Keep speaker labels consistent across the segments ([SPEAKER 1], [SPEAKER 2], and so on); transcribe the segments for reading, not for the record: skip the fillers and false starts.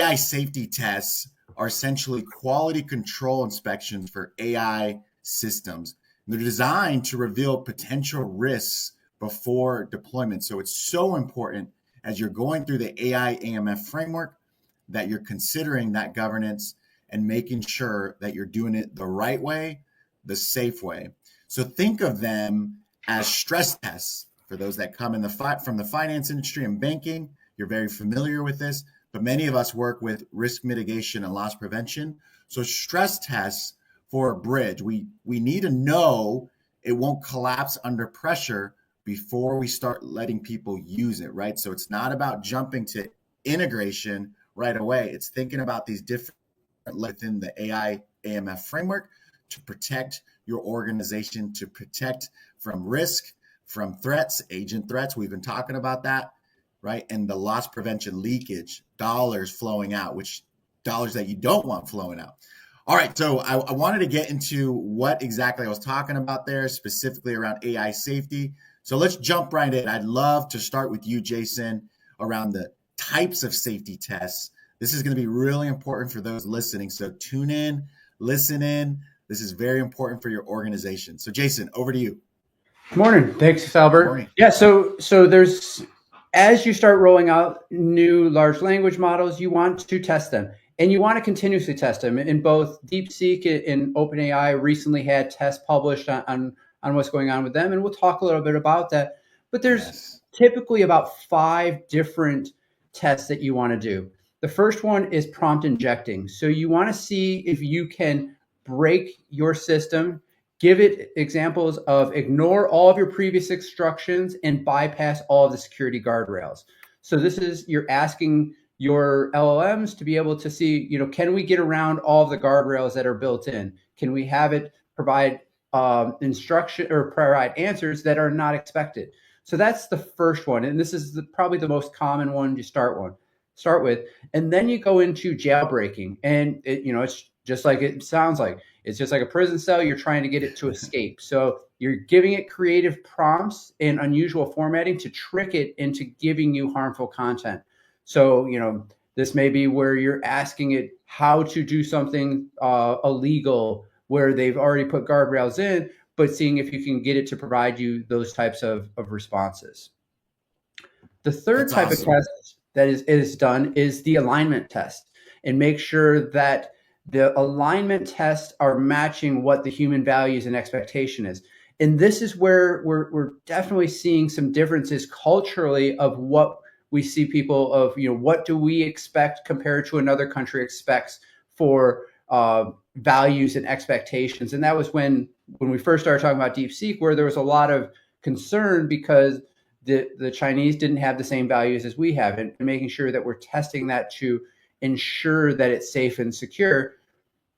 [SPEAKER 1] AI safety tests are essentially quality control inspections for AI systems. They're designed to reveal potential risks before deployment. So it's so important as you're going through the AI AMF framework that you're considering that governance and making sure that you're doing it the right way, the safe way. So think of them as stress tests. For those that come from the finance industry and banking, you're very familiar with this, but many of us work with risk mitigation and loss prevention. So stress tests for a bridge, we need to know it won't collapse under pressure before we start letting people use it, right? So it's not about jumping to integration right away. It's thinking about these different within the AI AMF framework to protect your organization, to protect from risk, from threats, agent threats. We've been talking about that, right? And the loss prevention leakage, dollars flowing out, which dollars that you don't want flowing out. All right, so I wanted to get into what exactly I was talking about there, specifically around AI safety. So let's jump right in. I'd love to start with you, Jason, around the types of safety tests. This is going to be really important for those listening. So tune in, listen in. This is very important for your organization. So Jason, over to you.
[SPEAKER 2] Good morning. Thanks, Albert.
[SPEAKER 1] Morning.
[SPEAKER 2] Yeah, so there's, as you start rolling out new large language models, you want to test them. And you want to continuously test them. In both DeepSeek and OpenAI recently had tests published on what's going on with them. And we'll talk a little bit about that. But there's typically about 5 different tests that you want to do. The first one is prompt injecting. So you want to see if you can break your system, give it examples of ignore all of your previous instructions and bypass all of the security guardrails. So this is, you're asking your LLMs to be able to see, can we get around all of the guardrails that are built in? Can we have it provide instruction or provide answers that are not expected? So that's the first one. And this is probably the most common one to start with. And then you go into jailbreaking. And it's just like it sounds like. It's just like a prison cell. You're trying to get it to escape. So you're giving it creative prompts and unusual formatting to trick it into giving you harmful content. So, this may be where you're asking it how to do something illegal where they've already put guardrails in, but seeing if you can get it to provide you those types of responses. The third type of test that is done is the alignment test, and make sure that the alignment tests are matching what the human values and expectation is. And this is where we're definitely seeing some differences culturally of what we see people of, what do we expect compared to another country expects for values and expectations. And that was when we first started talking about DeepSeek, where there was a lot of concern because the Chinese didn't have the same values as we have, and making sure that we're testing that to ensure that it's safe and secure.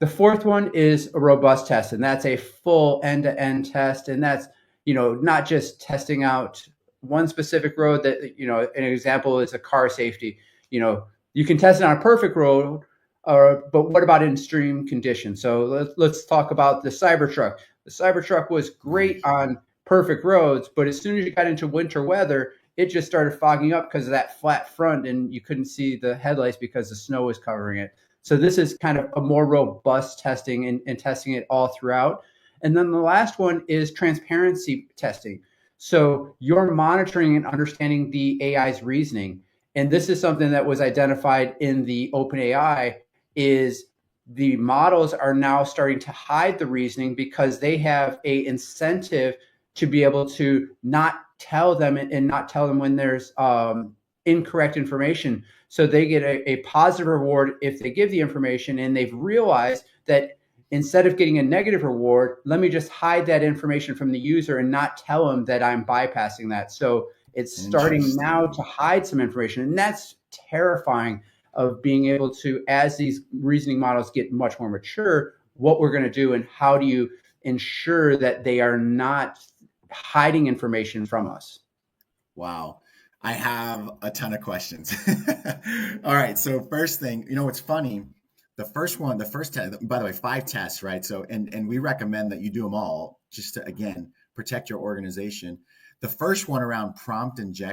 [SPEAKER 2] The fourth one is a robust test, and that's a full end-to-end test. And that's, not just testing out one specific road that, an example is a car safety. You can test it on a perfect road, but what about in extreme conditions? So let's talk about the Cybertruck. The Cybertruck was great on perfect roads, but as soon as you got into winter weather, it just started fogging up because of that flat front, and you couldn't see the headlights because the snow was covering it. So this is kind of a more robust testing and testing it all throughout. And then the last one is transparency testing. So you're monitoring and understanding the AI's reasoning. And this is something that was identified in the OpenAI, is the models are now starting to hide the reasoning because they have a incentive to be able to not tell them and not tell them when there's incorrect information. So they get a positive reward if they give the information, and they've realized that instead of getting a negative reward, let me just hide that information from the user and not tell them that I'm bypassing that. So it's starting now to hide some information. And that's terrifying, of being able to, as these reasoning models get much more mature, what we're going to do and how do you ensure that they are not hiding information from us.
[SPEAKER 1] Wow. I have a ton of questions. All right. So first thing, it's funny. The first test, by the way, 5 tests, right? So, and we recommend that you do them all just to, again, protect your organization. The first one around prompt injection